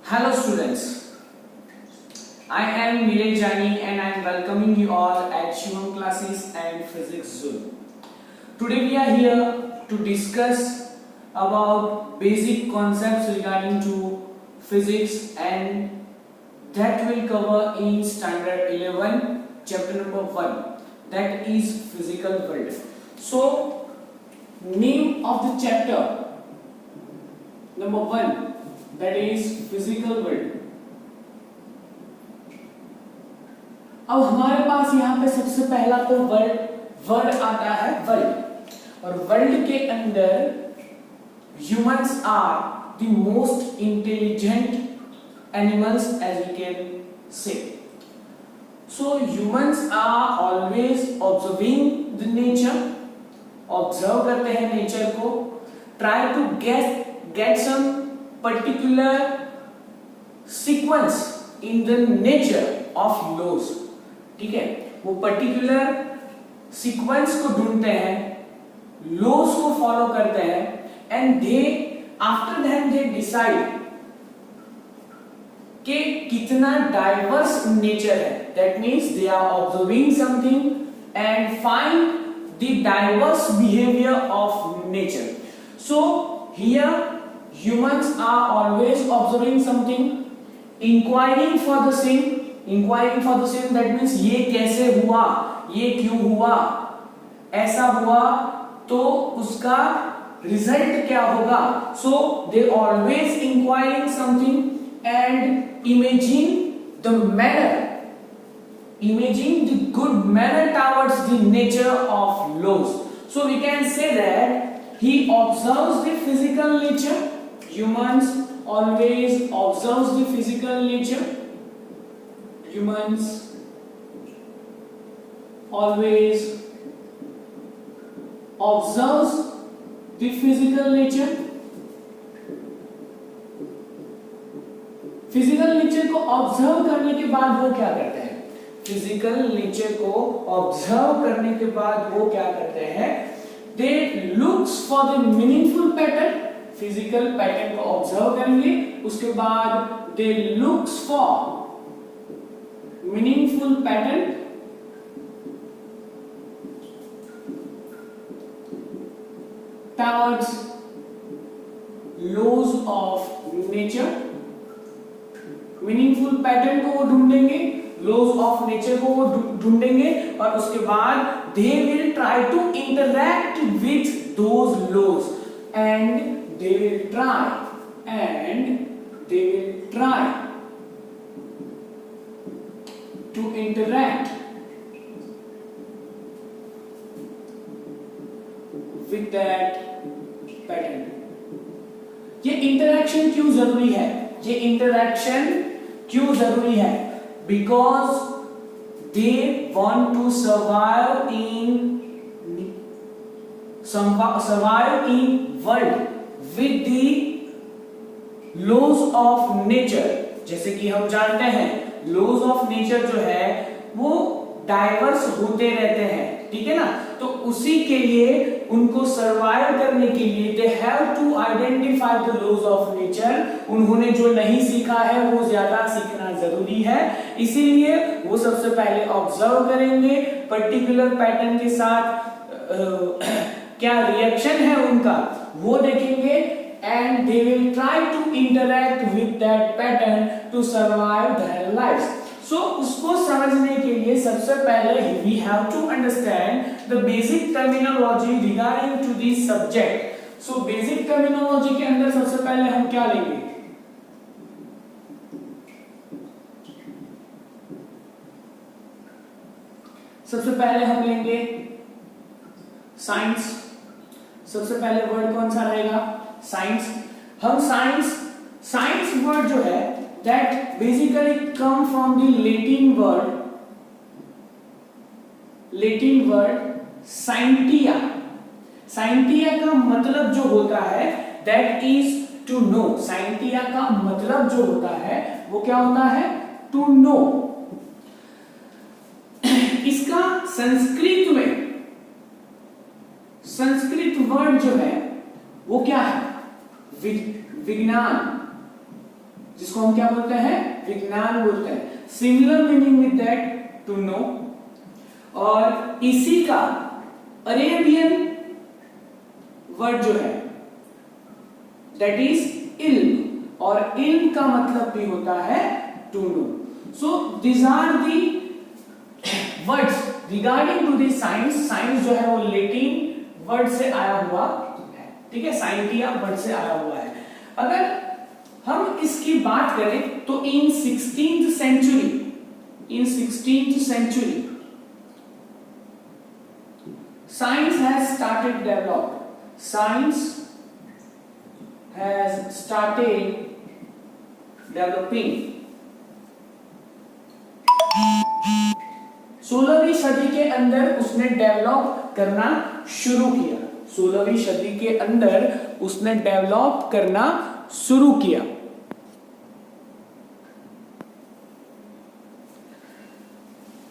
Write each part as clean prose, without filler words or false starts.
Hello students, I am Neeraj Jani and I am welcoming you all at Shivam Classes and Physics Zone. Today we are here to discuss about basic concepts regarding to physics and that will cover in standard 11 chapter number 1, that is physical world. So name of the chapter number 1, that is physical world. अब हमारे पास यहाँ पे सबसे पहला तो word आता है world, और वर्ल्ड के अंदर humans are the most intelligent animals as we can say. So humans are always observing the nature, observe करते हैं नेचर को, try to get some particular sequence in the nature of laws. ठीक है, वो particular sequence को ढूंढते हैं, laws को फॉलो करते हैं, and they after that they decide कि कितना डाइवर्स नेचर है. That means they are observing something and find the diverse behaviour of nature. So here humans are always observing something, inquiring for the same. That means ये कैसे हुआ, ये क्यों हुआ, ऐसा हुआ तो उसका रिजल्ट क्या होगा. So they always inquiring something and imagine the good manner towards the nature of laws. So we can say that he observes the physical nature. Humans always observes the physical nature. Humans always observes the physical nature. Physical nature को observe करने के बाद वो क्या करते हैं? Physical nature को observe करने के बाद वो क्या करते हैं? They looks for the meaningful pattern. Physical pattern को ऑब्जर्व करेंगे, उसके बाद they looks for meaningful pattern towards laws of nature. Meaningful pattern को वो ढूंढेंगे, लॉज ऑफ नेचर को वो ढूंढेंगे, और उसके बाद they will try to interact with those laws and they will try to interact with that pattern. ये इंटरैक्शन क्यों जरूरी है? Because they want to survive in world with the laws of nature. जैसे कि हम जानते हैं laws of nature जो है वो डाइवर्स होते रहते हैं, ठीक है ना. तो उसी के लिए उनको सरवाइव करने के लिए they have to identify the laws of nature. उन्होंने जो नहीं सीखा है वो ज्यादा सीखना जरूरी है, इसीलिए वो सबसे पहले ऑब्जर्व करेंगे पर्टिकुलर पैटर्न के साथ, क्या रिएक्शन है उनका वो देखेंगे, and they will try to interact with that pattern to survive their lives. So उसको समझने के लिए सबसे पहले we have to understand the basic terminology regarding to this subject. So basic terminology के अंदर सबसे पहले हम क्या लेंगे? सबसे पहले हम लेंगे साइंस. सबसे पहले वर्ड कौन सा रहेगा? साइंस. हम साइंस वर्ड जो है that basically come from the Latin word scientia. Scientia का मतलब जो होता है दैट इज टू नो. साइंटिया का मतलब जो होता है वो क्या होता है? To know. इसका संस्कृत वर्ड जो है वो क्या है? विज्ञान. जिसको हम क्या बोलते हैं, विज्ञान बोलते हैं। Similar meaning with that to know. और इसी का अरेबियन वर्ड जो है दैट इज इल्म, और इल्म का मतलब भी होता है to know. So these are the words regarding to the science. Science जो है वो लैटिन वर्ड से आया हुआ है, ठीक है, साइंटिया वर्ड से आया हुआ है। अगर हम इसकी बात करें तो इन 16th century science has started developing। 16वीं सदी के अंदर उसने डेवलप करना शुरू किया। 16वीं सदी के अंदर उसने डेवलप करना शुरू किया।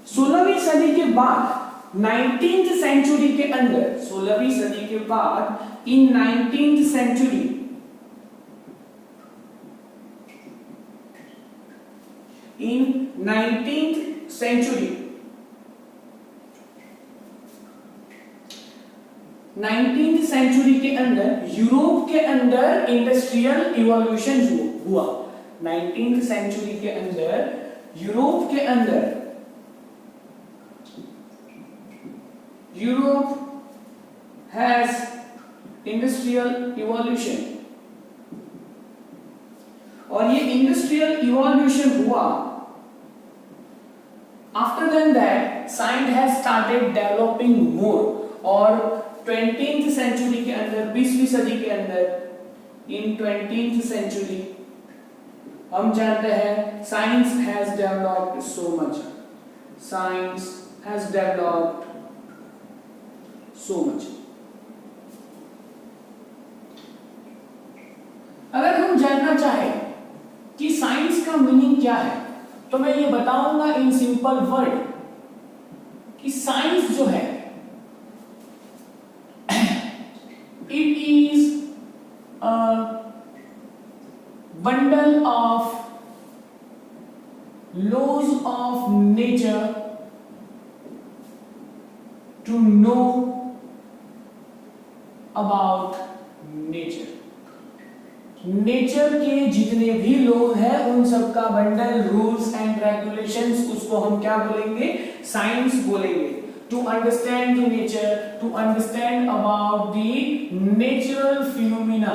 16वीं सदी के बाद 19th सेंचुरी के अंदर, 16वीं सदी के बाद इन 19th सेंचुरी के अंदर यूरोप के अंदर इंडस्ट्रियल इवोल्यूशन हुआ। 19th सेंचुरी के अंदर यूरोप के अंदर यूरोप हैज इंडस्ट्रियल इवोल्यूशन, और ये इंडस्ट्रियल इवोल्यूशन हुआ। After then that science has started developing more, और 20th सेंचुरी के अंदर, 20वीं सदी के अंदर, इन 20th सेंचुरी हम जानते हैं science has developed so much, science has developed so much. अगर हम जानना चाहें कि साइंस का मीनिंग क्या है, तो मैं ये बताऊंगा इन सिंपल वर्ड कि साइंस जो है it is a bundle of laws of nature to know about nature. Nature के जितने भी लोग हैं उन सब का बंडल, रूल्स एंड रेगुलेशंस, उसको हम क्या बोलेंगे, साइंस बोलेंगे। To understand the nature, to understand about the natural phenomena.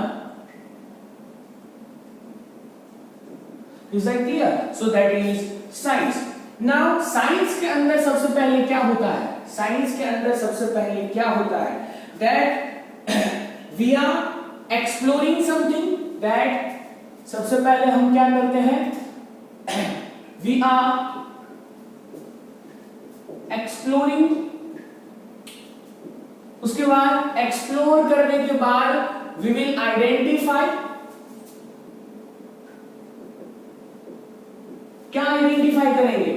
Is that clear? So that is science. Now science के अंदर सबसे पहले क्या होता है, साइंस के अंदर सबसे पहले क्या होता है, that we are exploring something, that सबसे पहले हम क्या करते हैं, वी आर एक्सप्लोरिंग। उसके बाद एक्सप्लोर करने के बाद वी विल आइडेंटिफाई। क्या आइडेंटिफाई करेंगे,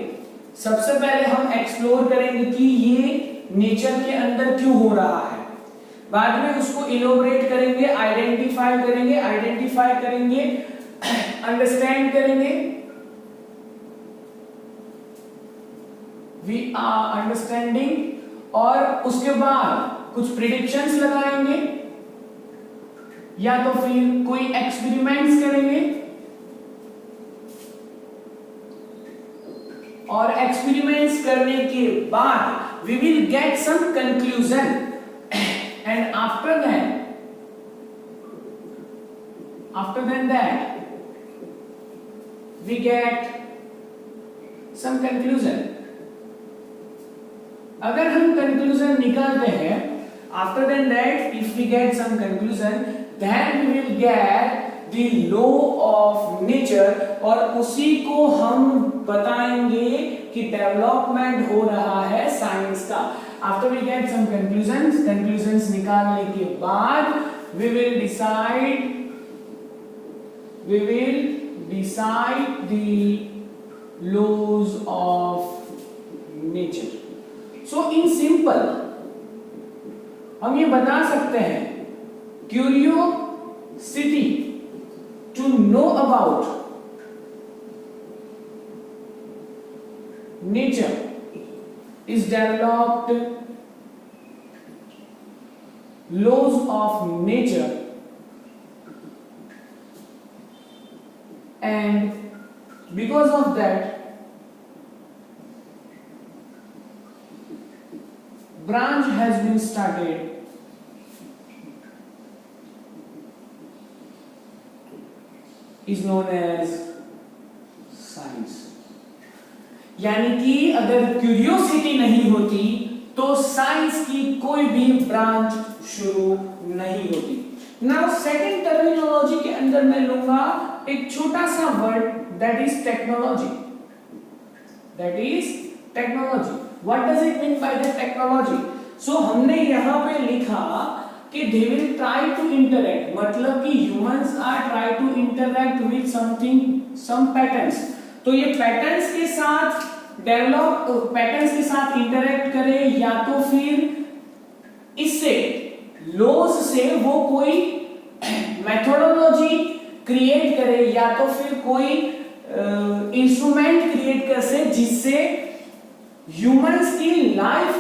सबसे पहले हम एक्सप्लोर करेंगे कि ये नेचर के अंदर क्यों हो रहा है, बाद में उसको इलोबरेट करेंगे, आइडेंटिफाई करेंगे, अंडरस्टैंड करेंगे। वी आर अंडरस्टैंडिंग, और उसके बाद कुछ प्रिडिक्शंस लगाएंगे, या तो फिर कोई एक्सपेरिमेंट्स करेंगे, और एक्सपेरिमेंट्स करने के बाद we will get some conclusion, and after that we get some conclusion। अगर हम कंक्लूजन निकालते हैं, after that if we get some conclusion then we will get the law of nature, और उसी को हम बताएंगे कि डेवलपमेंट हो रहा है साइंस का। After we get some conclusions निकालने के बाद we will decide the laws of nature। So in simple हम ये बता सकते हैं, curiosity to know about nature is developed laws of nature and because of that branch has been started is known as science. यानी कि अगर curiosity नहीं होती तो साइंस की कोई भी ब्रांच शुरू नहीं होती। नाउ सेकंड टर्मिनोलॉजी के अंदर मैं लूंगा एक छोटा सा word that is technology. That is technology. What does it mean by the technology? So हमने यहां पे लिखा कि they will try to interact, मतलब कि humans are try to interact with something, some patterns। तो ये पैटर्न्स के साथ डेवलप, पैटर्न्स के साथ इंटरेक्ट करे या तो फिर इससे लॉज से वो कोई मेथोडोलॉजी क्रिएट करे या तो फिर कोई इंस्ट्रूमेंट क्रिएट कर से जिससे ह्यूमंस की लाइफ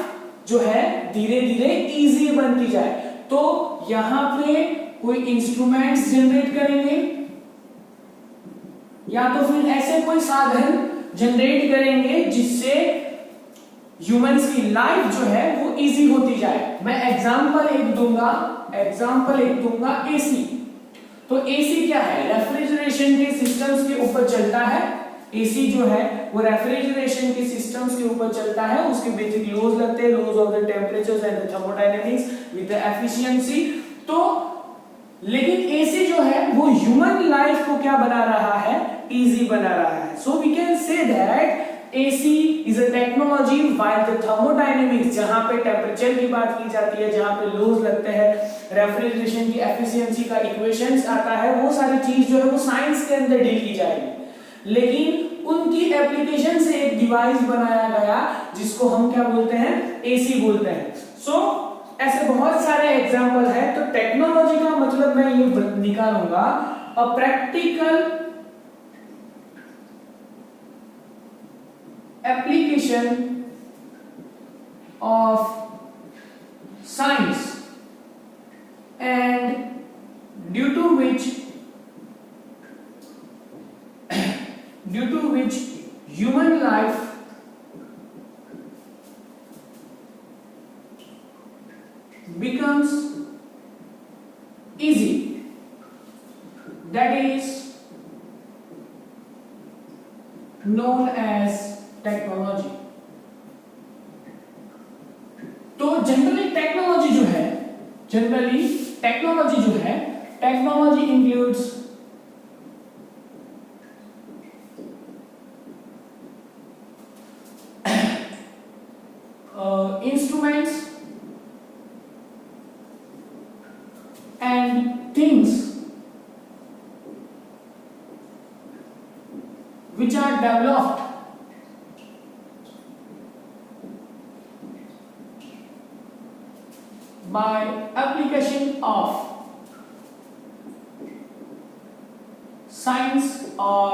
जो है धीरे धीरे इजी बनती जाए। तो यहां पे कोई इंस्ट्रूमेंट्स जनरेट करेंगे या तो फिर ऐसे कोई साधन जनरेट करेंगे जिससे ह्यूमंस की लाइफ जो है वो इजी होती जाए। मैं एग्जांपल एक दूंगा एसी। तो एसी क्या है? रेफ्रिजरेशन के सिस्टम्स के ऊपर चलता है। एसी जो है वो रेफ्रिजरेशन के सिस्टम्स के ऊपर चलता है। उसके बेसिक लॉज लगते हैं, laws of the temperatures and the thermodynamics with the efficiency. तो लेकिन एसी जो है वो ह्यूमन लाइफ को क्या बना रहा है? इजी बना रहा है। So we can say that AC is a technology while the thermodynamics, जहां पे टेम्परेचर की बात की जाती है, जहां पे लॉज लगते हैं, रेफ्रिजरेशन की एफिशिएंसी का इक्वेशंस आता है, वो सारी चीज जो है वो साइंस के अंदर डील की जाएगी। लेकिन उनकी एप्लीकेशन से एक डिवाइस बनाया गया जिसको हम क्या बोलते हैं? एसी बोलते हैं। सो ऐसे बहुत सारे एग्जांपल है। तो टेक्नोलॉजी का मतलब मैं ये निकालूंगा a practical application of science and due to which human life becomes easy, that is known as technology। तो जनरली टेक्नोलॉजी जो है technology includes instruments and things which are developed by application of science or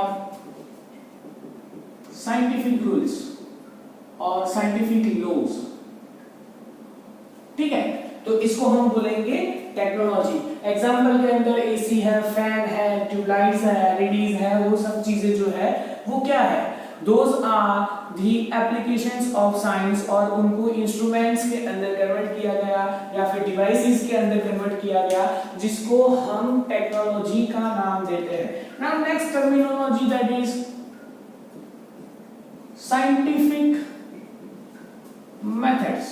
scientific rules और scientific laws. ठीक है, तो इसको हम बोलेंगे टेक्नोलॉजी। एग्जांपल के अंदर एसी है, फैन है, ट्यूबलाइट्स है, एलईडीज है, वो सब चीजें जो है वो क्या है? Those are the applications of science और उनको इंस्ट्रूमेंट्स के अंदर कन्वर्ट किया गया या फिर डिवाइसेस के अंदर कन्वर्ट किया गया जिसको हम टेक्नोलॉजी का नाम देते हैं। Now next terminology that is scientific methods.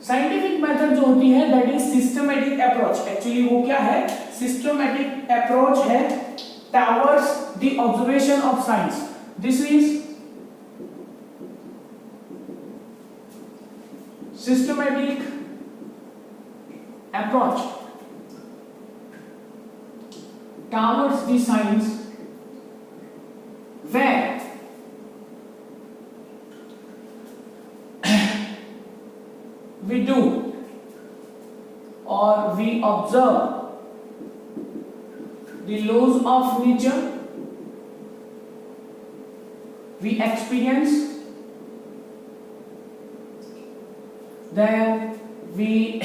Scientific method जो होती है that is systematic approach. Actually वो क्या है? सिस्टमैटिक अप्रोच है towards the observation of science. This is systematic approach towards the science where we do or we observe the laws of nature we experience, then we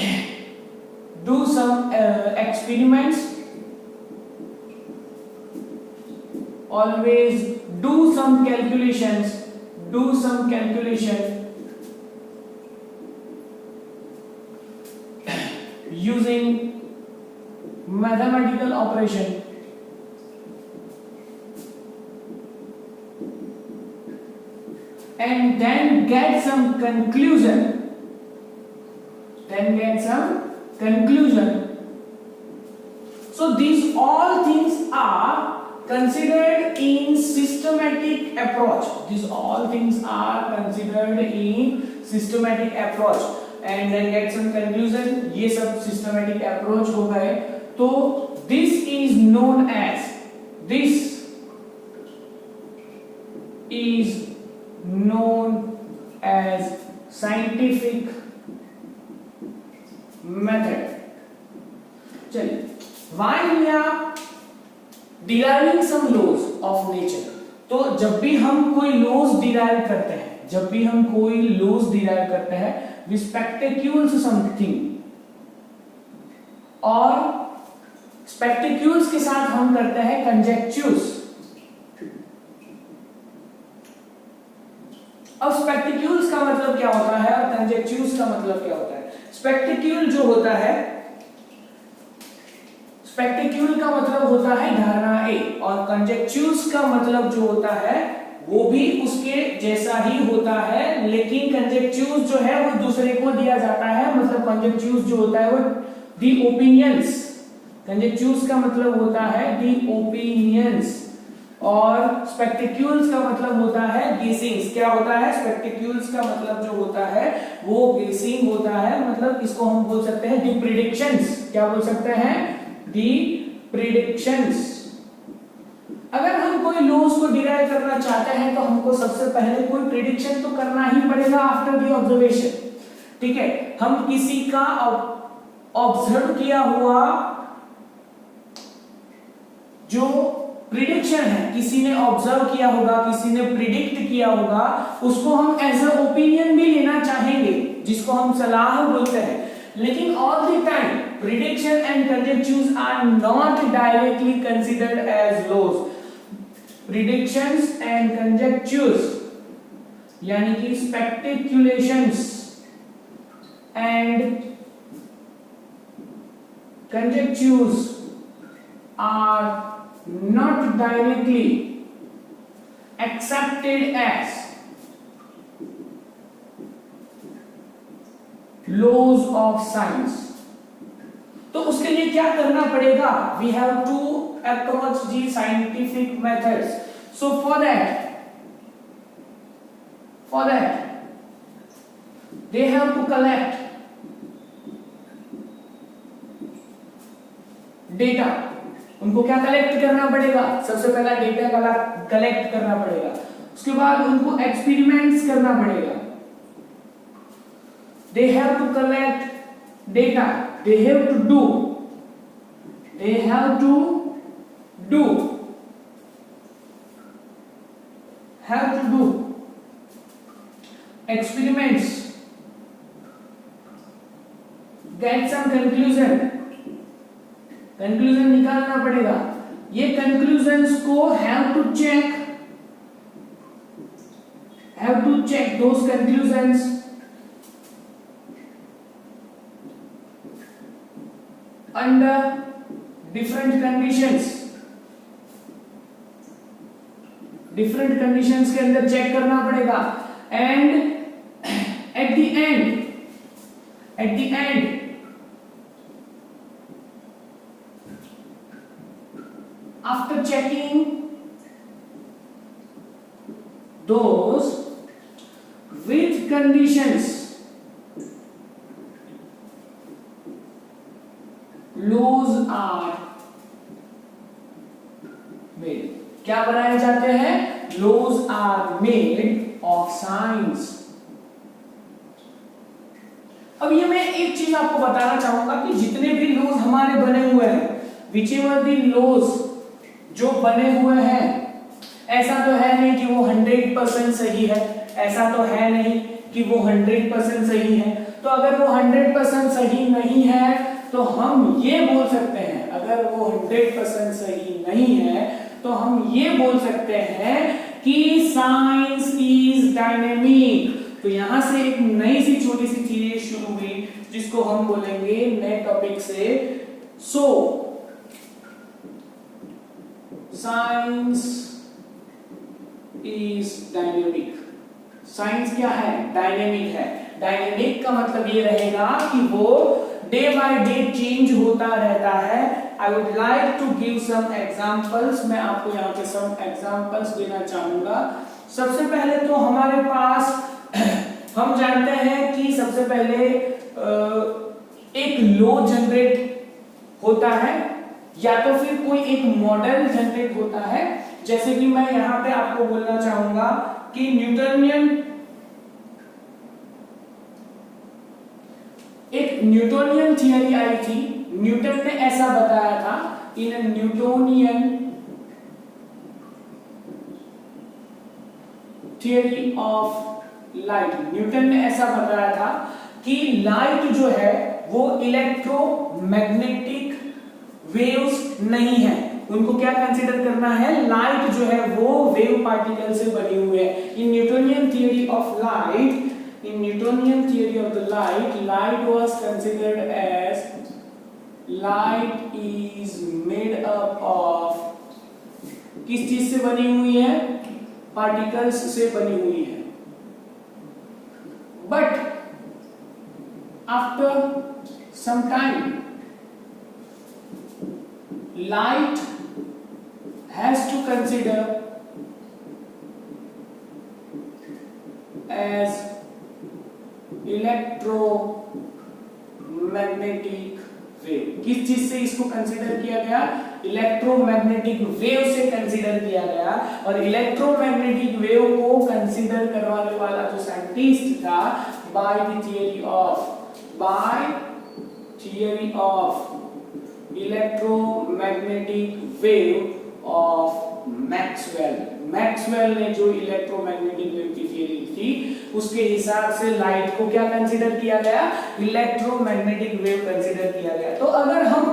do some experiments, always do some calculations, using mathematical operation, and then get some conclusion, So these all things are considered in systematic approach. And then get some conclusion. ये सब systematic approach हो गए. तो this is known as scientific method. चलिए, why we are deriving some laws of nature. तो जब भी हम कोई laws derive करते हैं, we spectacules something, और spectacules के साथ हम करते हैं conjectures. अब spectacules का मतलब क्या होता है और conjectures का मतलब क्या होता है? Spectacule जो होता है, स्पेक्टिक्यूल का मतलब होता है धारणा ए, और कंजेक्चर्स का मतलब जो होता है वो भी उसके जैसा ही होता है, लेकिन कंजेक्चर्स जो है वो दूसरे को दिया जाता है. मतलब कंजेक्चर्स जो होता है वो दी ओपिनियंस, कंजेक्चर्स का मतलब होता है दी ओपिनियंस, और स्पेक्टिक्यूल्स का मतलब होता है गेसिंग्स. क्या होता है? स्पेक्टिक्यूल्स का मतलब जो होता है वो गेसिंग होता है. मतलब इसको हम बोल सकते हैं दी प्रिडिक्शंस. क्या बोल सकते हैं? दी प्रिडिक्शंस. अगर हम कोई लॉज को डिराइव करना चाहते हैं तो हमको सबसे पहले कोई प्रिडिक्शन तो करना ही पड़ेगा आफ्टर दी ऑब्जर्वेशन. ठीक है, हम किसी का ऑब्जर्व किया हुआ जो प्रिडिक्शन है, किसी ने ऑब्जर्व किया होगा, किसी ने प्रिडिक्ट किया होगा, उसको हम एज ए ओपिनियन भी लेना चाहेंगे, जिसको हम सलाह बोलते हैं. लेकिन all the time prediction and conjectures are not directly considered as laws. Predictions and conjectures यानी कि speculations and conjectures are not directly accepted as laws of science. तो उसके लिए क्या करना पड़ेगा? We have to approach the scientific methods. So for that they have to collect data. उनको क्या कलेक्ट करना पड़ेगा? सबसे पहला डेटा कलेक्ट करना पड़ेगा. उसके बाद उनको एक्सपेरिमेंट्स करना पड़ेगा. They have to collect data. They have to do experiments, get some conclusion निकालना पड़ेगा. ये conclusions को have to check those conclusions under different conditions के अंदर चेक करना पड़ेगा. And at the end after checking those with conditions, laws are made. क्या बनाए जाते हैं? Laws are made of science. अब ये मैं एक चीज आपको बताना चाहूंगा कि जितने भी लॉज हमारे बने हुए हैं, whichever the laws जो बने हुए हैं, ऐसा तो है नहीं कि वो 100% सही है, ऐसा तो है नहीं कि वो 100% सही है। तो अगर वो 100% सही नहीं है तो हम ये बोल सकते हैं, अगर वो 100% सही नहीं है तो हम ये बोल सकते हैं कि साइंस इज डायनेमिक। तो यहां से एक नई सी छोटी सी चीज शुरू हुई जिसको हम बोलेंगे नए टॉपिक से, so science is dynamic. Science क्या है? डायनेमिक है। डायनेमिक का मतलब ये रहेगा कि वो डे बाय डे चेंज होता रहता है। I would like to give some examples, मैं आपको यहाँ पे सम एग्जांपल्स देना चाहूंगा। सबसे पहले तो हमारे पास हम जानते हैं कि सबसे पहले एक लो जनरेट होता है या तो फिर कोई एक मॉडल जनरेट होता है। जैसे कि मैं यहाँ पे आपको बोलना चाहूंगा कि न्यूटोनियन थियरी आई थी। न्यूटन ने ऐसा बताया था, in Newtonian theory of light, Newton ने ऐसा बताया था कि लाइट जो है वो इलेक्ट्रोमैग्नेटिक वेव्स नहीं है। उनको क्या कंसीडर करना है? लाइट जो है वो वेव पार्टिकल से बनी हुई है। In Newtonian theory of light, in Newtonian theory of the light was considered as light is made up of, किस चीज से बनी हुई है? पार्टिकल्स से बनी हुई है। But after some time light has to consider as electromagnetic wave. किस चीज से इसको कंसीडर किया गया? इलेक्ट्रोमैग्नेटिक वेव से कंसीडर किया गया। और इलेक्ट्रोमैग्नेटिक वेव को कंसीडर करवाने वाला जो साइंटिस्ट था, by theory of electromagnetic wave of Maxwell ने जो इलेक्ट्रोमैग्नेटिक वेव की थियरी थी उसके हिसाब से लाइट को क्या कंसीडर किया गया? इलेक्ट्रोमैग्नेटिक वेव कंसीडर किया गया। तो अगर हम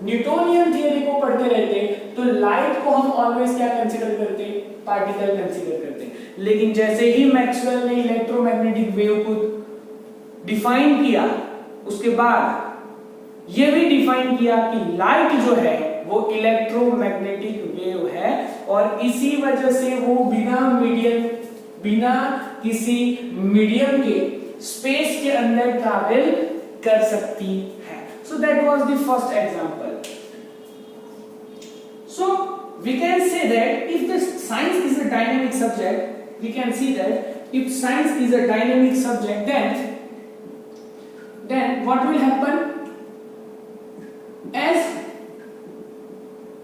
न्यूटोनियन थियरी को पढ़ते रहते तो लाइट को हम ऑलवेज क्या कंसीडर करते? पार्टिकल कंसीडर करते। लेकिन जैसे ही मैक्सवेल ने इलेक्ट्रोमैग्नेटिक वेव को डिफाइन किया, उसके बाद ये भी डिफाइन किया कि लाइट जो है वो इलेक्ट्रोमैग्नेटिक वेव है और इसी वजह से वो बिना किसी मीडियम के स्पेस के अंदर ट्रैवल कर सकती है। So that was the first example. So we can say that if the science is a dynamic subject, we can see that if science is a dynamic subject, then what will happen? As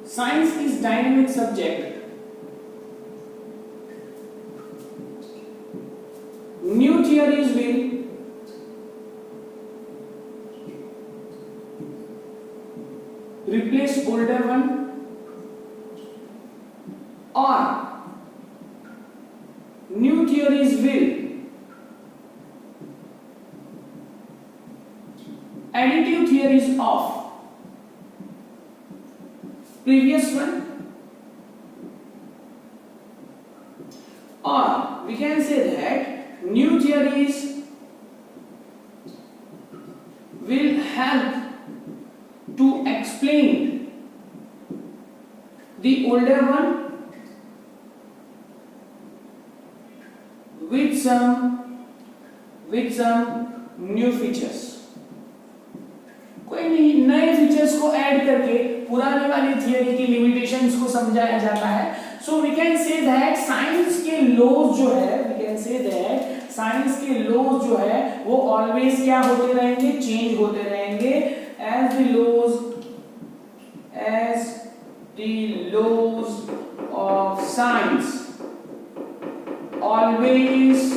science is dynamic subject, new theories will replace older one, or new theories will additive theories of previous one, or we can say that new theories will help to explain the older one with some new features। कोई नए features को add करके पुराने वाली theory की limitations को समझाया जाता है। So we can say that science के लॉज जो है, साइंस के लॉज जो है वो ऑलवेज क्या होते रहेंगे? चेंज होते रहेंगे। As the laws of science always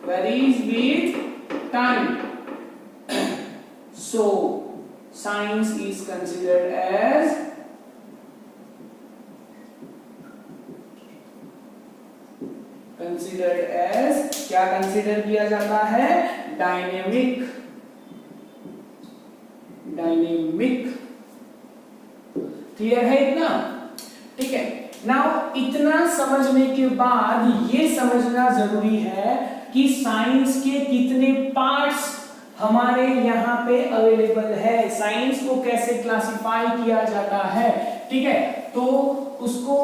varies with time, so science is considered as क्या कंसिडर किया जाता है? डायनेमिक क्लियर है इतना? ठीक है। नाउ इतना समझने के बाद ये समझना जरूरी है कि साइंस के कितने पार्ट्स हमारे यहाँ पे अवेलेबल है, साइंस को कैसे क्लासिफाई किया जाता है। ठीक है, तो उसको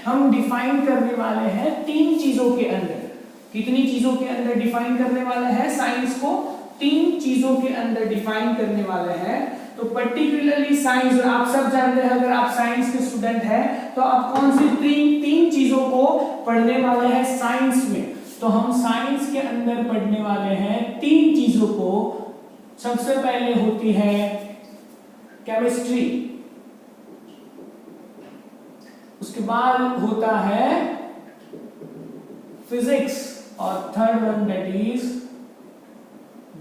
हम डिफाइन करने वाले हैं 3 चीजों के अंदर। कितनी चीजों के अंदर डिफाइन करने वाले हैं? साइंस को 3 चीजों के अंदर डिफाइन करने वाले हैं। तो पर्टिकुलरली साइंस, आप सब जानते हैं अगर आप साइंस के स्टूडेंट हैं तो आप कौन सी तीन चीजों को पढ़ने वाले हैं साइंस में? तो हम साइंस के अंदर पढ़ने वाले हैं 3 चीजों को। सबसे पहले होती है केमिस्ट्री, उसके बाद होता है फिजिक्स और third one that is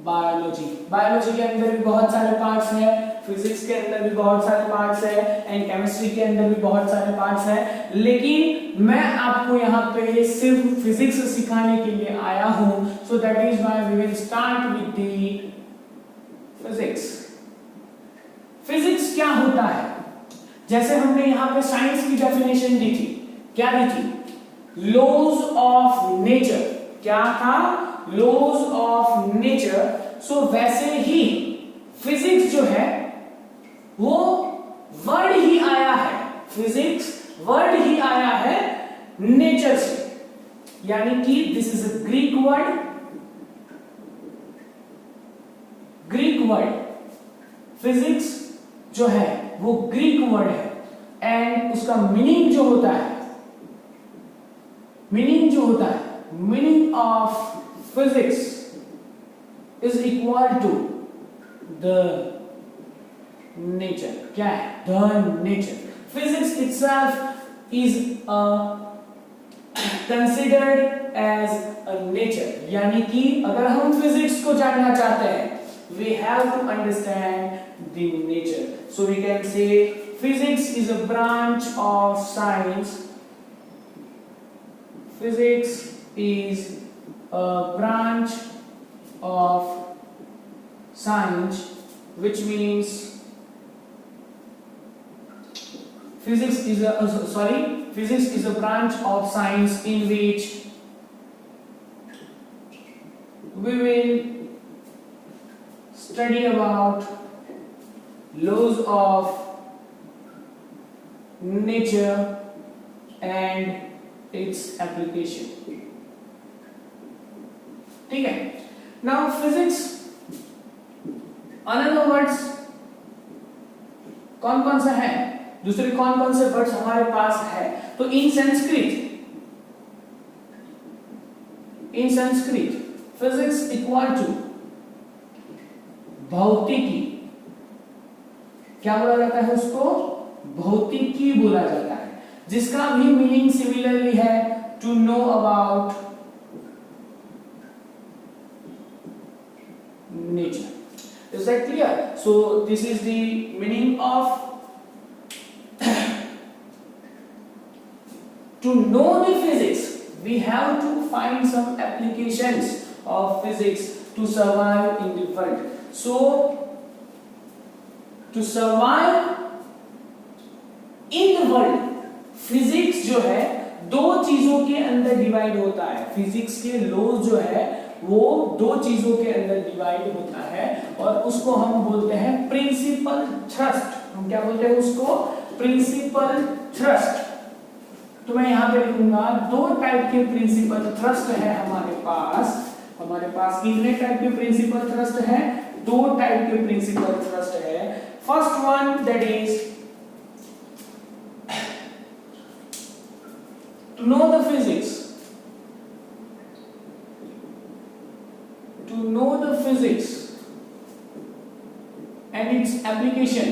biology. Biology के अंदर भी बहुत सारे पार्ट्स हैं, फिजिक्स के अंदर भी बहुत सारे पार्ट्स हैं एंड केमिस्ट्री के अंदर भी बहुत सारे पार्ट्स हैं। लेकिन मैं आपको यहाँ पे सिर्फ फिजिक्स सिखाने के लिए आया हूं, so that is why we will start with the physics. Physics क्या होता है? जैसे हमने यहाँ पे साइंस की डेफिनेशन दी थी, क्या दी थी? Laws of nature. क्या था? Laws of nature. सो वैसे ही फिजिक्स जो है वो वर्ड ही आया है, फिजिक्स वर्ड ही आया है नेचर से, यानी कि this is a Greek word. Physics जो है वो ग्रीक वर्ड है एंड उसका मीनिंग जो होता है, meaning of physics is equal to the nature. क्या है? The nature. Physics itself is considered as a nature, यानी कि अगर हम फिजिक्स को जानना चाहते हैं we have to understand the nature. So we can say physics is a branch of science. Physics is a branch of science, which means physics is a branch of science in which we will study about laws of nature and its application. ठीक है? Now physics, another words कौन कौन सा है? दूसरे कौन कौन से वर्ड्स हमारे पास है? तो इन संस्कृत फिजिक्स इक्वल टू भौतिकी। क्या बोला जाता है उसको? भौतिकी बोला जाता है, जिसका भी मीनिंग सिमिलरली है to know about nature. Is that clear? So this is the meaning of to know the physics we have to find some applications of physics to survive in the world. So to survive in the world, physics जो है 2 चीजों के अंदर divide होता है। Physics के laws जो है वो 2 चीजों के अंदर डिवाइड होता है और उसको हम बोलते हैं प्रिंसिपल थ्रस्ट। हम क्या बोलते हैं उसको? Principle thrust. तो मैं यहां पे लिखूंगा 2 टाइप के प्रिंसिपल थ्रस्ट है हमारे पास। कितने टाइप के प्रिंसिपल थ्रस्ट है? 2 टाइप के प्रिंसिपल थ्रस्ट है। First one that is to know the physics and its application.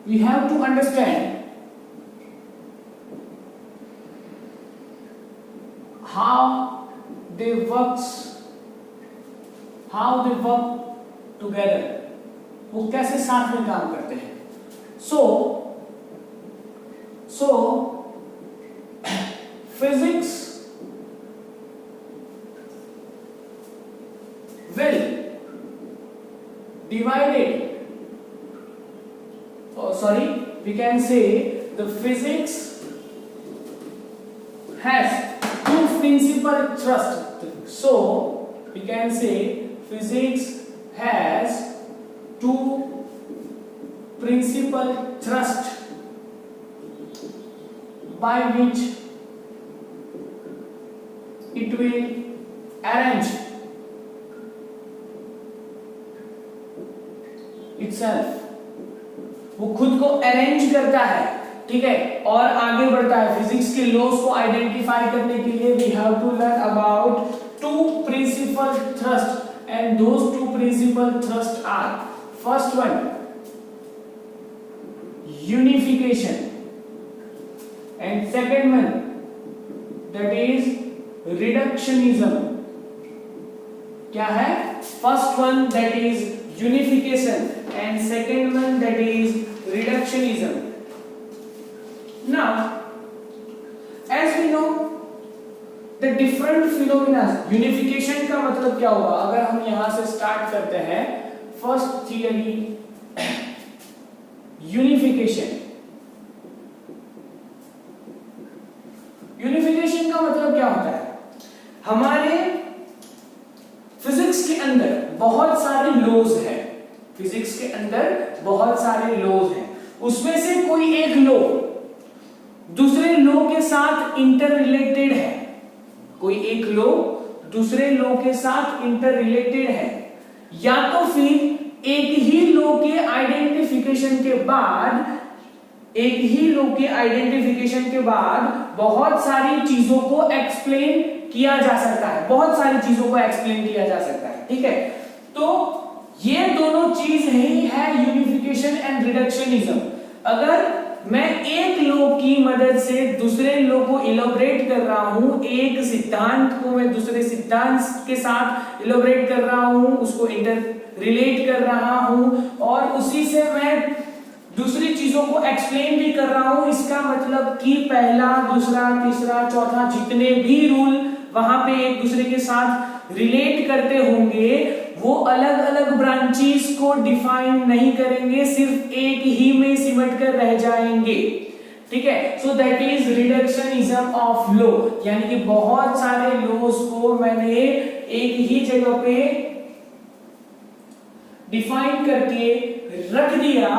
We have to understand how they works, how they work together, वो कैसे साथ में काम करते हैं. So physics will divided, we can say the physics has two principal thrust. So we can say physics has two principal thrust by which it will arrange itself. वो खुद को अरेंज करता है, ठीक है, और आगे बढ़ता है. फिजिक्स के लॉज को आइडेंटिफाई करने के लिए we have to learn about two principle thrust, and those two principle thrust are, first one unification, and second one that is reductionism. क्या है? First one that is unification and second one that is reductionism. Now as we know the different phenomena, unification का मतलब क्या होगा? अगर हम यहां से स्टार्ट करते हैं फर्स्ट थियरी यूनिफिकेशन. यूनिफिकेशन का मतलब क्या होता है? हमारे फिजिक्स के अंदर बहुत सारे लॉज हैं, फिजिक्स के अंदर बहुत सारे लॉज हैं, उसमें से कोई एक लॉ दूसरे लॉ के साथ इंटर रिलेटेड है, कोई एक लॉ दूसरे लॉ के साथ इंटर रिलेटेड है, या तो फिर एक ही लॉ के आइडेंटिफिकेशन के बाद बहुत सारी चीजों को एक्सप्लेन किया जा सकता है, बहुत सारी चीजों को एक्सप्लेन किया जा सकता है, ठीक है. तो ये दोनों चीज ही है यूनिफिकेशन एंड रिडक्शनिज्म. अगर मैं एक लॉ की मदद से दूसरे लॉ को इलैबोरेट कर रहा हूं, एक सिद्धांत को मैं दूसरे सिद्धांत के साथ इलैबोरेट कर रहा हूं, उसको इंटर रिलेट कर रहा हूं, और उसी से मैं दूसरी चीजों को एक्सप्लेन भी कर रहा हूं, इसका मतलब कि पहला, दूसरा, तीसरा, चौथा जितने भी रूल वहां पे एक दूसरे के साथ रिलेट करते होंगे, वो अलग अलग ब्रांचेस को डिफाइन नहीं करेंगे, सिर्फ एक ही में सिमट कर रह जाएंगे, ठीक है. So that is reductionism of law, यानी कि बहुत सारे लॉज को मैंने एक ही जगह पे डिफाइन करके रख दिया,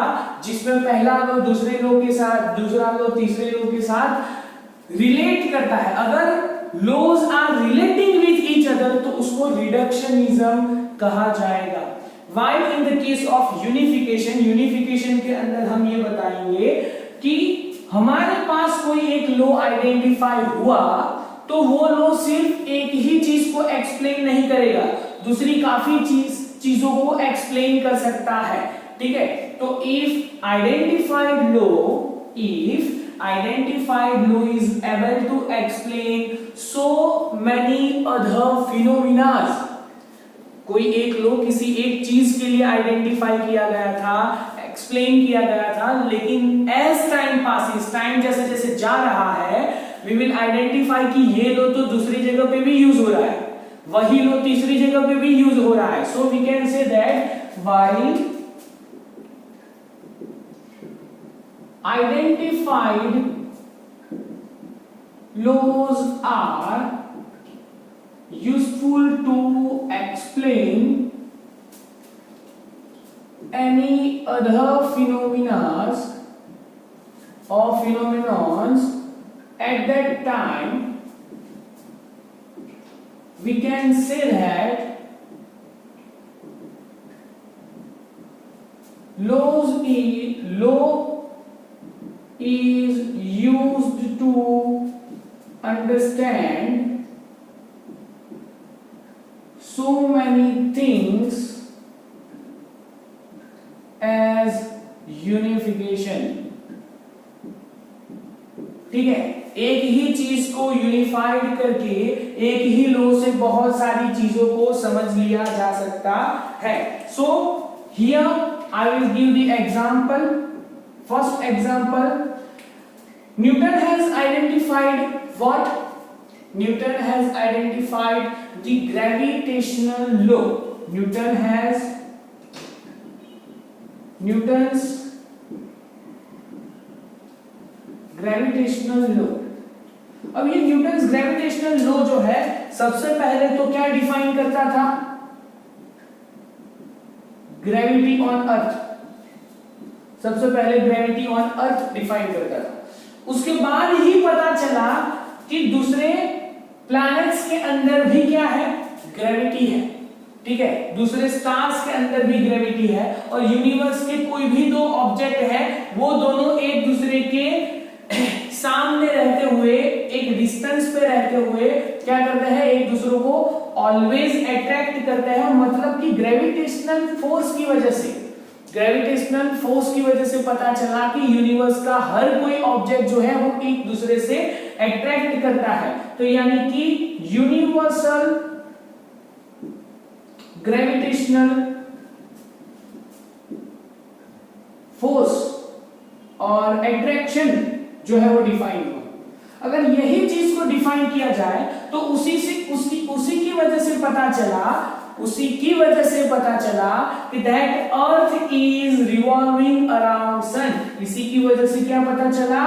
जिसमें पहला लॉ दूसरे लॉ के साथ, दूसरा लॉ तीसरे लॉ के साथ रिलेट करता है. अगर laws are relating with each other तो उसको रिडक्शनिज्म कहा जाएगा. While in the case of unification के अंदर हम ये बताएंगे कि हमारे पास कोई एक लॉ आइडेंटिफाई हुआ तो वो लॉ सिर्फ एक ही चीज को एक्सप्लेन नहीं करेगा, दूसरी काफी चीजों को एक्सप्लेन कर सकता है, ठीक है. तो if identified law is able to explain so many other phenomena, कोई एक लॉ किसी एक चीज के लिए आइडेंटिफाई किया गया था, एक्सप्लेन किया गया था, लेकिन एज टाइम पासिस, टाइम जैसे जैसे जा रहा है, वी विल आइडेंटिफाई कि ये लॉ तो दूसरी जगह पे भी यूज हो रहा है, वही लॉ तीसरी जगह पे भी यूज हो रहा है. So we can say that while identified laws are useful to explain any other phenomenons at that time, we can say that law is used to understand so many things as unification. ठीक है, एक ही चीज को unify identified करके एक ही law से बहुत सारी चीजों को समझ लिया जा सकता है। So here I will give the example. First example, Newton has identified what? Newton has identified the gravitational law. Newton's gravitational law. अब ये न्यूटन्स ग्रेविटेशनल लॉ जो है सबसे पहले तो क्या डिफाइन करता था? Gravity on earth. सबसे पहले ग्रेविटी ऑन अर्थ डिफाइन करता था। उसके बाद ही पता चला कि दूसरे प्लैनेट्स के अंदर भी क्या है? ग्रेविटी है। ठीक है, दूसरे स्टार्स के अंदर भी ग्रेविटी है और यूनिवर्स के कोई भी दो ऑब्जेक्ट है वो दोनों एक दूसरे के सामने रहते हुए, एक डिस्टेंस पे रहते हुए क्या करते हैं? एक दूसरे को ऑलवेज अट्रैक्ट करते हैं। मतलब कि ग्रेविटेशनल फोर्स की वजह से पता चला कि यूनिवर्स का हर कोई ऑब्जेक्ट जो है वो एक दूसरे से अट्रैक्ट करता है। तो यानी कि यूनिवर्सल ग्रेविटेशनल फोर्स और अट्रैक्शन जो है वो डिफाइन हुआ। अगर यही चीज को डिफाइन किया जाए तो उसी की वजह से पता चला कि that earth is revolving around sun. इसी की वजह से क्या पता चला?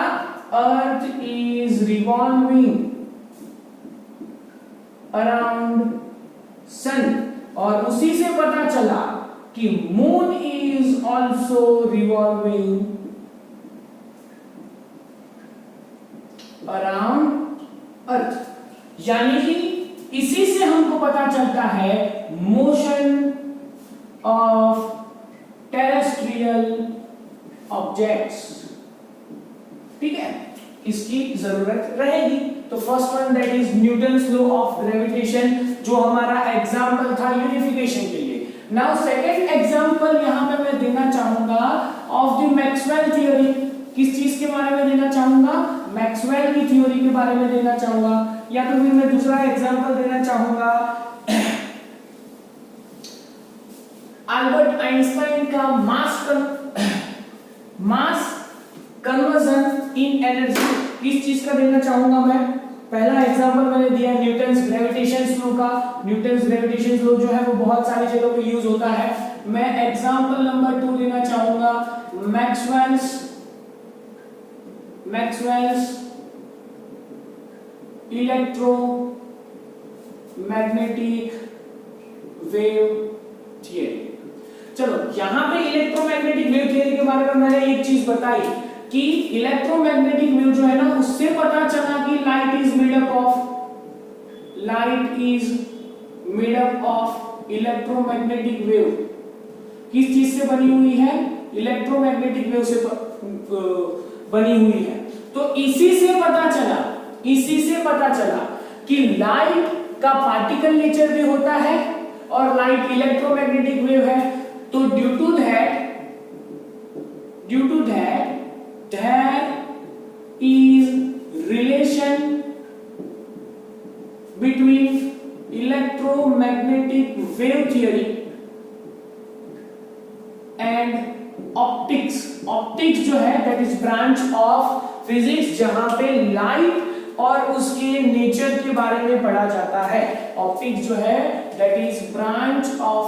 Earth is revolving around sun. और उसी से पता चला कि moon is also revolving around earth. यानी कि इसी से हमको पता चलता है मोशन ऑफ टेरेस्ट्रियल ऑब्जेक्ट्स। ठीक है, इसकी जरूरत रहेगी। तो first one that is Newton's law of gravitation, जो हमारा एग्जांपल था यूनिफिकेशन के लिए। नाउ सेकंड एग्जांपल यहां पे मैं देना चाहूंगा ऑफ द मैक्सवेल थ्योरी। किस चीज के बारे में देना चाहूंगा? मैक्सवेल की थ्योरी के बारे में देना चाहूंगा। या तो फिर मैं दूसरा एग्जांपल देना चाहूंगा अल्बर्ट आइंस्टाइन का मास कन्वर्जन इन एनर्जी। इस चीज का देना चाहूंगा मैं। पहला एग्जांपल मैंने दिया न्यूटन्स ग्रेविटेशन लॉ का। न्यूटन्स ग्रेविटेशन लॉ जो है वो बहुत सारी जगहों पे यूज होता है। मैं एग्जांपल नंबर 2 देना चाहूंगा मैक्सवेल्स इलेक्ट्रोमैग्नेटिक वेव थियरी। चलो, यहां पे इलेक्ट्रोमैग्नेटिक वेव थियरी के बारे में मैंने एक चीज बताई कि इलेक्ट्रोमैग्नेटिक वेव जो है ना, उससे पता चला कि light is made up of electromagnetic wave. किस चीज से बनी हुई है? इलेक्ट्रोमैग्नेटिक वेव से बनी हुई है। तो इसी से पता चला कि लाइट का पार्टिकल नेचर भी होता है और लाइट इलेक्ट्रोमैग्नेटिक वेव है। तो due to that there is relation between electromagnetic wave theory and optics जो है that is branch of physics, जहां पे लाइट और उसके नेचर के बारे में पढ़ा जाता है। ऑप्टिक्स जो है that is branch of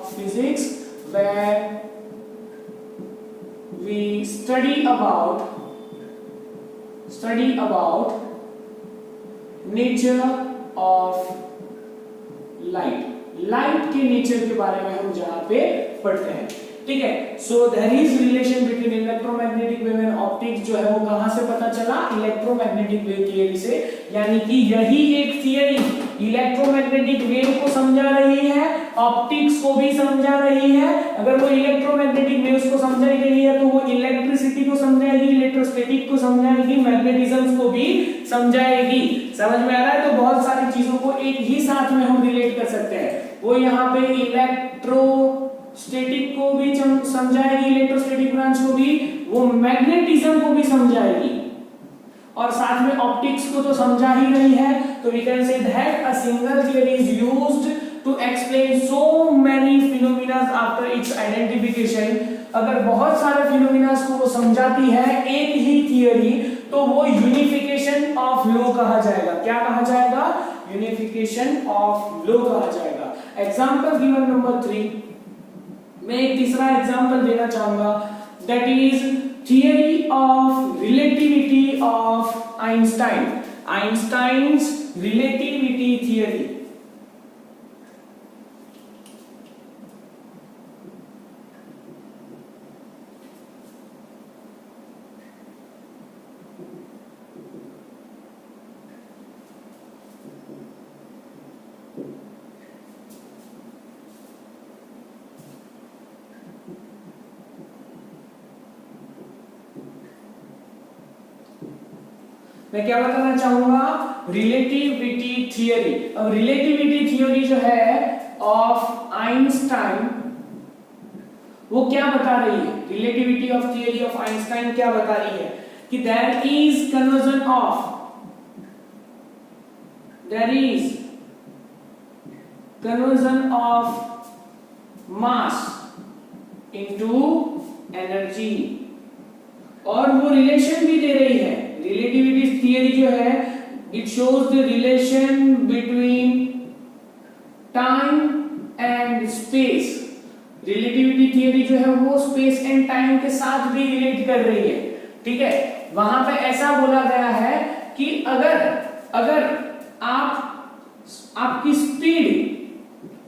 physics where we study about nature of light के नेचर के बारे में हम जहां पे पढ़ते हैं। ठीक है, so there is relation between electromagnetic wave and optics जो है वो कहां से पता चला? इलेक्ट्रोमैग्नेटिक वेव थियरी से। यानी कि यही एक थियरी इलेक्ट्रोमैग्नेटिक वेव को समझा रही है, ऑप्टिक्स को भी समझा रही है। अगर वो इलेक्ट्रोमैग्नेटिक वेव्स को समझ रही है तो वो इलेक्ट्रिसिटी को समझाएगी, इलेक्ट्रोस्टैटिक को समझाएगी, मैग्नेटिज्म को भी समझाएगी। समझ में आ रहा है? तो बहुत सारी चीजों को एक ही साथ में हम रिलेट कर सकते हैं। वो यहाँ पे इलेक्ट्रोस्टैटिक को भी समझाएगी, इलेक्ट्रोस्टैटिक ब्रांच को भी, वो मैग्नेटिज्म को भी समझाएगी और साथ में ऑप्टिक्स को तो समझा ही रही है। तो we can say that a single theory is used to explain so many phenomena after its identification. अगर बहुत सारे फिनोमेना को वो समझाती है एक ही थियरी, तो वो यूनिफिकेशन ऑफ लॉ कहा जाएगा। क्या कहा जाएगा? यूनिफिकेशन ऑफ लॉ कहा जाएगा। एग्जांपल गिवन नंबर 3, मैं एक तीसरा एग्जांपल देना चाहूंगा, that is theory of relativity of Einstein. Einstein's relativity theory. मैं क्या बताना चाहूंगा? Relativity theory. अब रिलेटिविटी थियरी जो है ऑफ आइंस्टाइन, वो क्या बता रही है? Relativity of theory of Einstein क्या बता रही है कि there is conversion of mass into energy, और वो रिलेशन भी दे रही है। रिलेटिविटी थियरी जो है it shows the relation between time and space. Relativity theory जो है वो स्पेस एंड टाइम के साथ भी रिलेट कर रही है। ठीक है, वहां पे ऐसा बोला गया है कि अगर आपकी स्पीड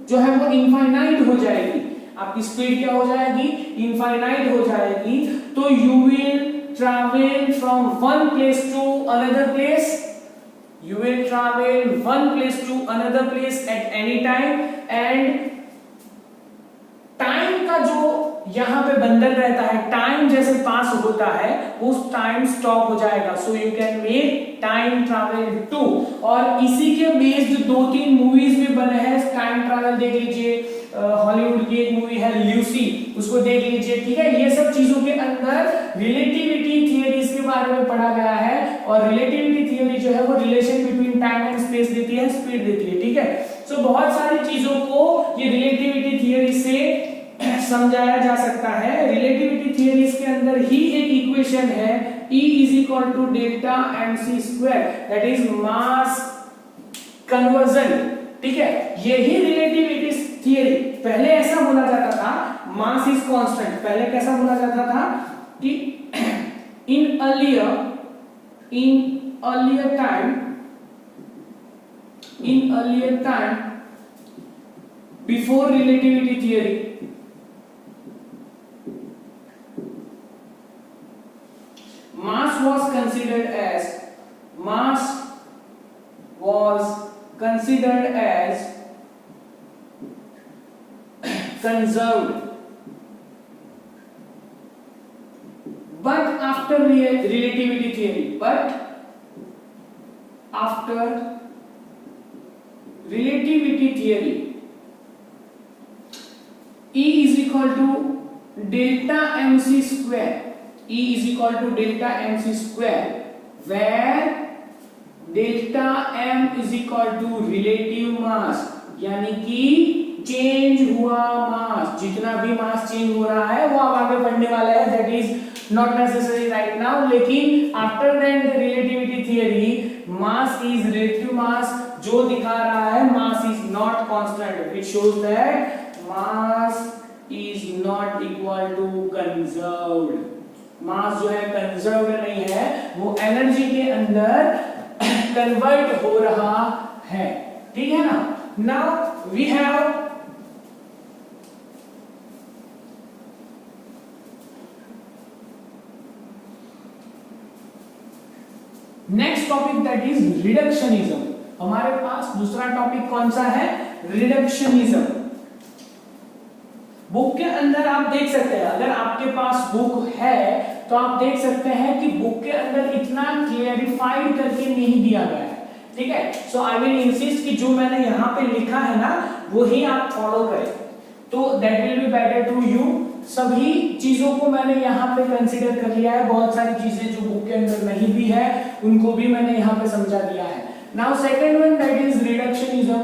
जो है वो इनफाइनाइट हो जाएगी, आपकी स्पीड क्या हो जाएगी? इनफाइनाइट हो जाएगी, तो you will travel from one place to another place. You will travel one place to another place at any time, and time का जो यहाँ पे बंधन रहता है, टाइम जैसे पास होता है उस टाइम स्टॉप हो जाएगा। So you can make time travel too. और इसी के बेस्ड 2-3 मूवीज भी बने हैं। टाइम ट्रैवल देख लीजिए, हॉलीवुड की एक मूवी है ल्यूसी, उसको देख लीजिए। ठीक है, ये सब चीजों के अंदर रिलेटिविटी थियरीज के बारे में पढ़ा गया है। और रिलेटिविटी थियरी जो है वो relation between time and space देती है, स्पीड देती है। ठीक है, सो बहुत सारी चीजों को ये रिलेटिविटी थियरी से समझाया जा सकता है। रिलेटिविटी थियरीज के अंदर ही एक इक्वेशन है E = delta mc², that is mass conversion. ठीक है, यही रिलेटिविटी थियरी पहले ऐसा बोला जाता था, मास इज कांस्टेंट। पहले कैसा बोला जाता था कि इन earlier time before relativity theory, mass was considered as conserved, but after relativity theory E = delta mc², delta mc², where delta m = relative mass, यानी कि चेंज हुआ मास, जितना भी मास चेंज हो रहा है वो आप आगे पढ़ने वाला है, that is not necessary right now. लेकिन after that the relativity theory, mass is relative mass, जो दिखा रहा है mass is not constant, which shows that mass is not equal to conserved. Mass जो है कंजर्व्ड नहीं है, वो एनर्जी के अंदर कन्वर्ट हो रहा है। ठीक है ना? Now we have next topic, that is reductionism. हमारे पास दूसरा टॉपिक कौन सा है? रिडक्शनिज्म। बुक के अंदर आप देख सकते हैं, अगर आपके पास बुक है तो आप देख सकते हैं कि बुक के अंदर इतना क्लियरिफाइड करके नहीं दिया गया है। ठीक है, सो आई विल इंसिस्ट कि जो मैंने यहाँ पे लिखा है ना, वही आप फॉलो करें, तो that will be better to you. सभी चीजों को मैंने यहाँ पे कंसीडर कर लिया है। बहुत सारी चीजें जो बुक के अंदर नहीं भी है उनको भी मैंने यहाँ पे समझा दिया है। Now second one that is reductionism.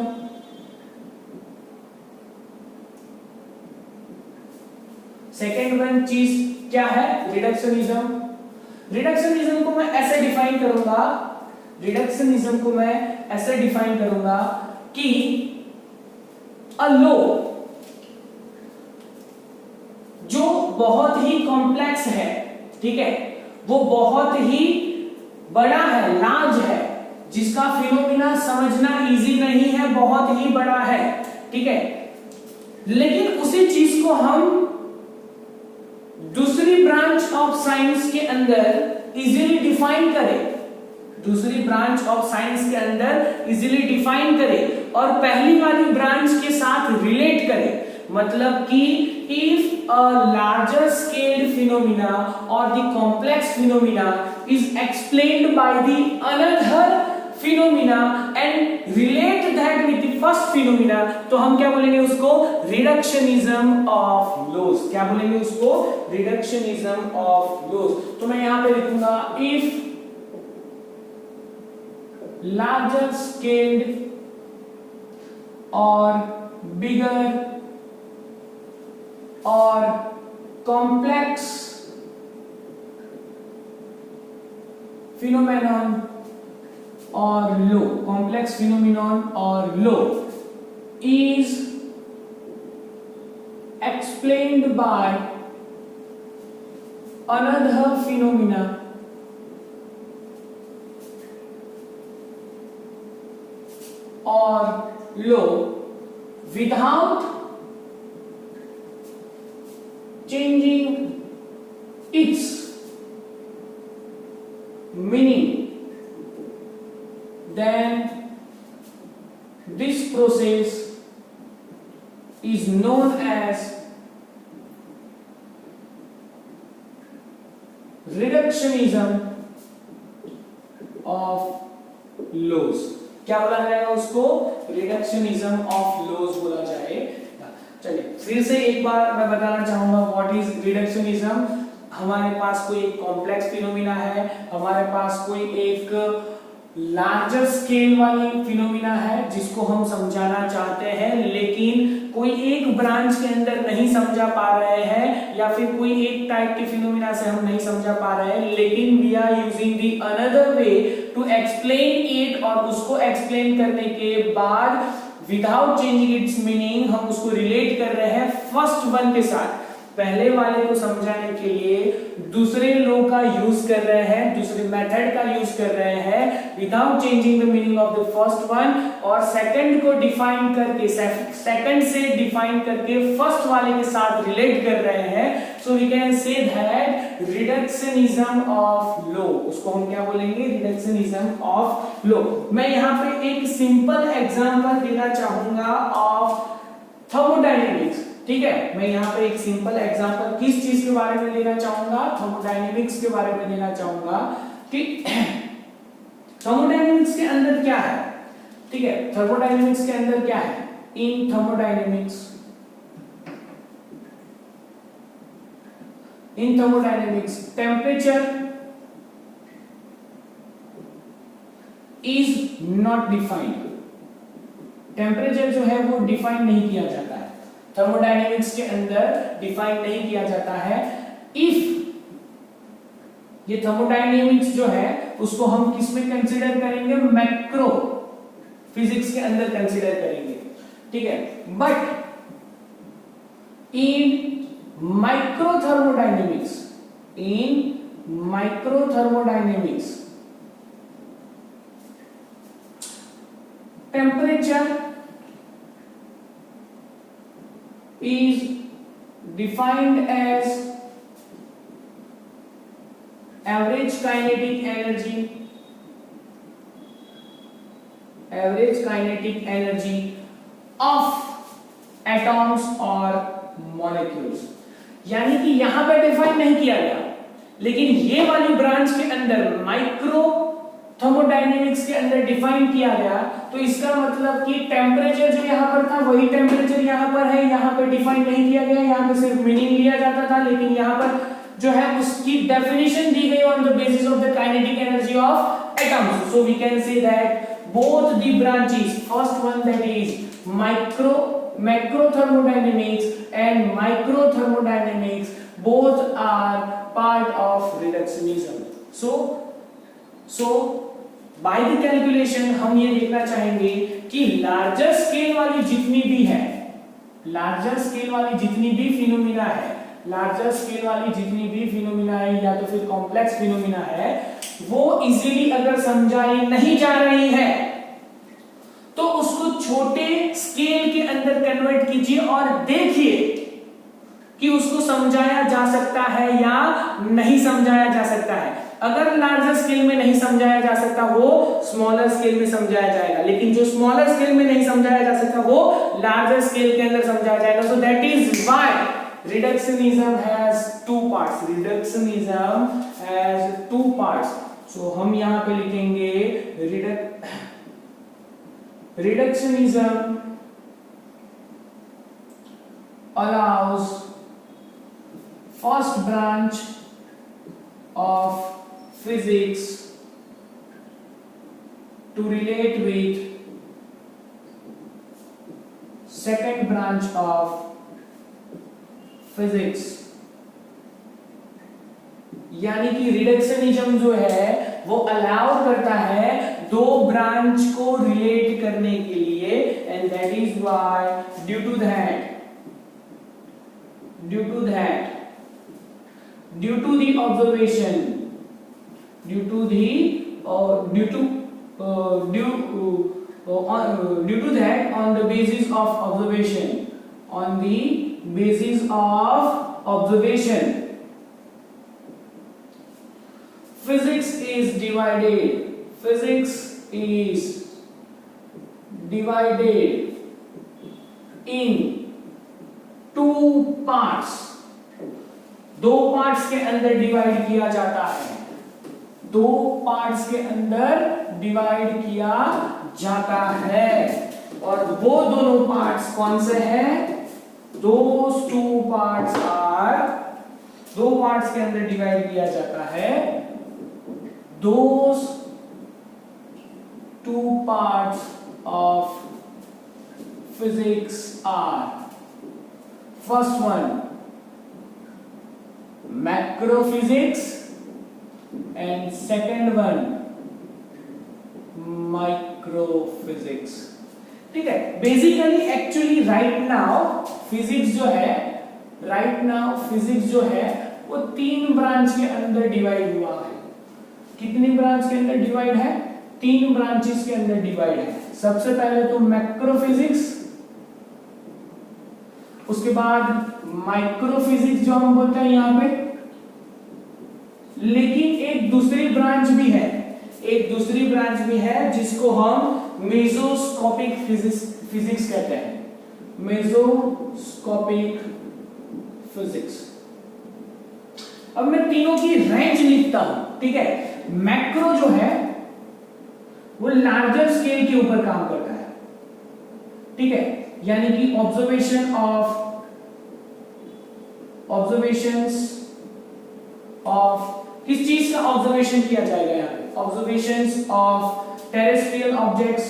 Second one चीज क्या है? रिडक्शनिज्म। रिडक्शनिज्म को मैं ऐसे डिफाइन करूंगा, रिडक्शनिज्म को मैं ऐसे डिफाइन करूंगा कि अ लॉ जो बहुत ही कॉम्प्लेक्स है, ठीक है, वो बहुत ही बड़ा है, लार्ज है, जिसका फिनोमिना समझना इजी नहीं है, बहुत ही बड़ा है, ठीक है, लेकिन उसी चीज को हम दूसरी ब्रांच ऑफ साइंस के अंदर इजीली डिफाइन करें, दूसरी ब्रांच ऑफ साइंस के अंदर इजीली डिफाइन करें और पहली वाली ब्रांच के साथ रिलेट करें। मतलब कि if a larger scaled phenomena और the complex phenomena is explained by the another phenomena and relate that with the first phenomena, तो हम क्या बोलेंगे उसको? Reductionism of laws. क्या बोलेंगे उसको? Reductionism of laws. तो मैं यहां पे लिखूंगा if larger scaled or bigger or complex phenomenon or law, complex phenomenon or law is explained by another phenomena or law without changing its meaning, then this process is known as reductionism of laws। क्या बोला जाएगा उसको? Reductionism of laws बोला जाएगा। चलिए फिर से एक बार मैं बताना चाहूंगा व्हाट इज रिडक्शनिज्म। हमारे पास कोई एक कॉम्प्लेक्स फिनोमिना है, हमारे पास कोई एक लार्जर स्केल वाली फिनोमिना है जिसको हम समझाना चाहते हैं, लेकिन कोई एक ब्रांच के अंदर नहीं समझा पा रहे हैं या फिर कोई एक टाइप के फिनोमिना से हम नहीं समझा पा रहे हैं, लेकिन we are using the another way to explain it, और उसको एक्सप्लेन करने के बाद विदाउट चेंजिंग इट्स मीनिंग हम उसको रिलेट कर रहे हैं फर्स्ट वन के साथ। पहले वाले को समझाने के लिए दूसरे लॉ का यूज कर रहे हैं, दूसरे मेथड का यूज कर रहे हैं without changing the meaning of the first one, और सेकंड को डिफाइन करके, सेकंड से डिफाइन करके फर्स्ट वाले के साथ रिलेट कर रहे हैं। So we can say that reductionism of law, उसको हम क्या बोलेंगे? Reductionism of law. मैं यहाँ पे एक सिंपल एग्जांपल देना चाहूंगा ऑफ थर्मोडायनेमिक्स, ठीक है। मैं यहाँ पे एक सिंपल एग्जांपल किस चीज के बारे में लेना चाहूंगा? थर्मोडायनेमिक्स के बारे में लेना चाहूंगा कि थर्मोडायनेमिक्स के अंदर क्या है, ठीक है। थर्मोडायनेमिक्स के अंदर क्या है? In thermodynamics temperature is not defined. Temperature जो है वो डिफाइन नहीं किया जाता है, थर्मोडायनेमिक्स के अंदर डिफाइन नहीं किया जाता है। इफ ये थर्मोडायनेमिक्स जो है उसको हम किस में कंसीडर करेंगे? मैक्रो फिजिक्स के अंदर कंसीडर करेंगे, ठीक है। But in micro thermodynamics temperature is defined as average kinetic energy of atoms or molecules। यानी कि यहां पे डिफाइन नहीं किया गया, लेकिन ये वाली ब्रांच के अंदर माइक्रो थर्मोडायनेमिक्स थर्मोडायनेमिक्स के अंदर डिफाइन किया गया, तो इसका मतलब कि टेम्परेचर जो यहाँ पर था वही टेम्परेचर यहाँ पर है, यहाँ पर डिफाइन नहीं किया गया, यहाँ पे सिर्फ मीनिंग लिया जाता था, लेकिन यहाँ पर जो है उसकी डेफिनेशन दी गई on the basis of the kinetic energy of atoms. So we can say that both the branches, first one that is macro thermodynamics and micro thermodynamics, both are part of reductionism. So by the calculation हम ये देखना चाहेंगे कि larger scale वाली जितनी भी है, larger scale वाली जितनी भी फिनोमिना है, लार्जर स्केल वाली जितनी भी फिनोमिना है या तो फिर कॉम्प्लेक्स फिनोमिना है, वो इजीली अगर समझाई नहीं जा रही है तो उसको छोटे स्केल के अंदर कन्वर्ट कीजिए और देखिए कि उसको समझाया जा सकता है या नहीं समझाया जा सकता है. अगर लार्जर स्केल में नहीं समझाया जा सकता वो स्मॉलर स्केल में समझाया जाएगा, लेकिन जो स्मॉलर स्केल में नहीं समझाया जा सकता वो लार्जर स्केल के अंदर समझाया जाएगा. सो that is why reductionism has two parts. Reductionism has two parts. So हम यहाँ पे लिखेंगे reductionism allows first branch of physics to relate with second branch of physics. यानी कि रिडक्शनिज्म जो है वो अलाउ करता है दो ब्रांच को रिलेट करने के लिए, and that is why due to the observation on the basis of observation, physics is divided in two parts. दो पार्ट्स के अंदर डिवाइड किया जाता है, दो पार्ट्स के अंदर डिवाइड किया जाता है, और वो दोनों पार्ट्स कौन से हैं? Those two parts are, दो पार्ट्स के अंदर डिवाइड किया जाता है. Those two parts of physics are, first one macrophysics and second one microphysics. ठीक है. Basically actually right now physics जो है वो तीन ब्रांच के अंदर डिवाइड हुआ है. कितनी ब्रांच के अंदर डिवाइड है? तीन ब्रांचेस के अंदर डिवाइड है. सबसे पहले तो मैक्रोफिजिक्स, उसके बाद माइक्रोफिजिक्स जो हम बोलते हैं यहां पे, लेकिन एक दूसरी ब्रांच भी है जिसको हम मेसोस्कोपिक फिजिक्स कहते हैं. Mesoscopic physics. अब मैं तीनों की रेंज लिखता हूं. ठीक है. मैक्रो जो है वो लार्जर स्केल के ऊपर काम करता है. ठीक है. यानी कि ऑब्जर्वेशंस ऑफ किस चीज का ऑब्जर्वेशन किया जाएगा यहां पे? Observations of terrestrial objects,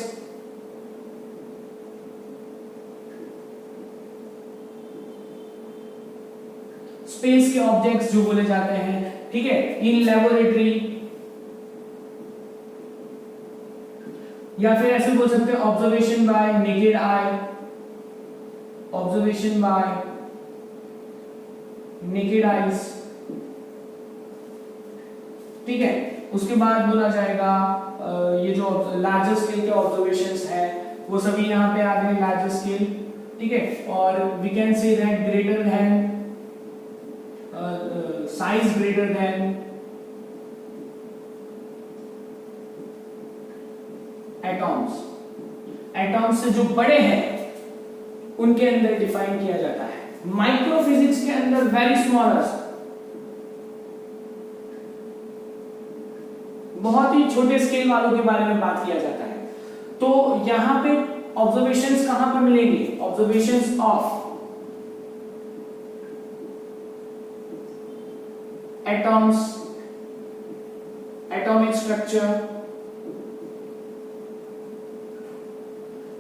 space के ऑब्जेक्ट्स जो बोले जाते हैं. ठीक है. इन लेबोरेटरी, या फिर ऐसे बोल सकते हैं observation bye naked eye, observation bye naked eyes. ठीक है. उसके बाद बोला जाएगा ये जो लार्जर स्केल के ऑब्जर्वेशंस हैं वो सभी यहाँ पे आ गए लार्जर स्केल. ठीक है. और we can say that greater than size greater than atoms. Atoms से जो बड़े हैं उनके अंदर डिफाइन किया जाता है. माइक्रोफिजिक्स के अंदर वेरी स्मॉलेस्ट, बहुत ही छोटे स्केल वालों के बारे में बात किया जाता है। तो यहाँ पे ऑब्जर्वेशंस कहां पर मिलेंगे? Observations of atoms, atomic structure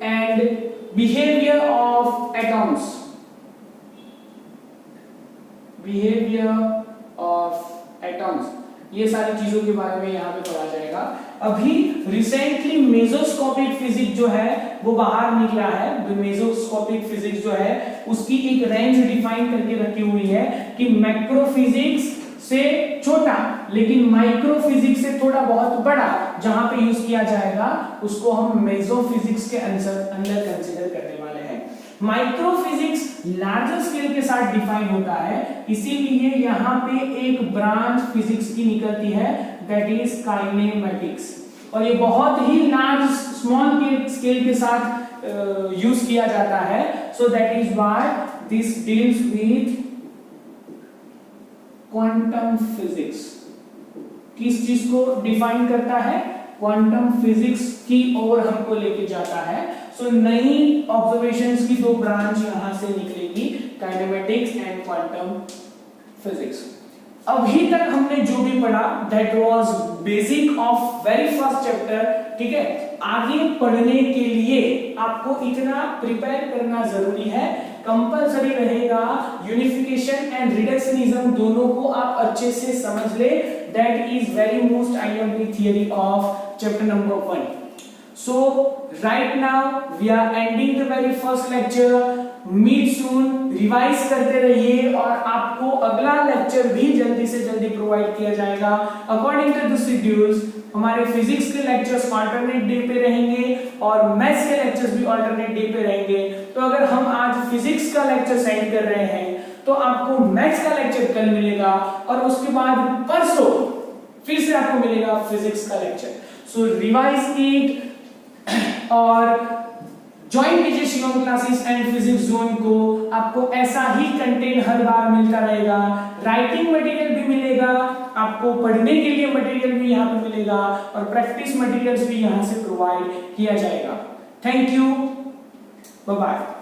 and behavior of atoms, behavior of atoms, ये सारी चीजों के बारे में यहाँ पे पढ़ा जाएगा। अभी रिसेंटली मेसोस्कोपिक फिजिक्स जो है वो बाहर निकला है। मेसोस्कोपिक फिजिक्स जो है उसकी एक रेंज डिफाइन करके रखी हुई है कि मैक्रोफिजिक्स से छोटा लेकिन माइक्रोफिजिक्स से थोड़ा बहुत बड़ा जहां पे यूज किया जाएगा उसको हम मेसोफिजिक्स के अंदर कंसीडर करने वाले हैं। माइक्रोफिजिक्स लार्जर स्केल के साथ डिफाइन होता है, इसीलिए यहाँ पे एक ब्रांच फिजिक्स की निकलती है दैट इज काइनेमेटिक्स, और ये बहुत ही लार्ज स्मॉल स्केल के साथ यूज किया जाता है। So that is why this deals with quantum physics. किस चीज को डिफाइन करता है? क्वांटम फिजिक्स की ओर हमको लेके जाता है। सो नई ऑब्जर्वेशंस की दो ब्रांच यहां से निकलेगी, काइनेमेटिक्स एंड क्वांटम फिजिक्स। अभी तक हमने जो भी पढ़ा that was basic of very first chapter, ठीक है। आगे पढ़ने के लिए आपको इतना प्रिपेयर करना जरूरी है, कंपलसरी रहेगा। यूनिफिकेशन एंड रिडक्शनिज्म दोनों को आप अच्छे से समझ ले, that is very most IMP theory of chapter number 1। So right now we are ending the very first lecture. Meet soon, revise करते रहिए और आपको अगला लेक्चर भी जल्दी से जल्दी प्रोवाइड किया जाएगा अकॉर्डिंग टू द शेड्यूल्स। हमारे फिजिक्स के लेक्चर्स अल्टरनेट डे पे रहेंगे और मैथ्स के लेक्चर्स भी अल्टरनेट डे पे रहेंगे। तो अगर हम आज फिजिक्स का लेक्चर सेंड कर रहे हैं तो आपको मैथ्स का लेक्चर कल मिलेगा और उसके बाद परसों फिर से आपको मिलेगा फिजिक्स का लेक्चर। सो रिवाइज इट और ज्वाइन कीजिए Shivam classes and physics zone को। आपको ऐसा ही कंटेंट हर बार मिलता रहेगा, राइटिंग मटेरियल भी मिलेगा, आपको पढ़ने के लिए मटेरियल भी यहाँ पे मिलेगा और प्रैक्टिस मटेरियल्स भी यहाँ से प्रोवाइड किया जाएगा। Thank you, bye bye.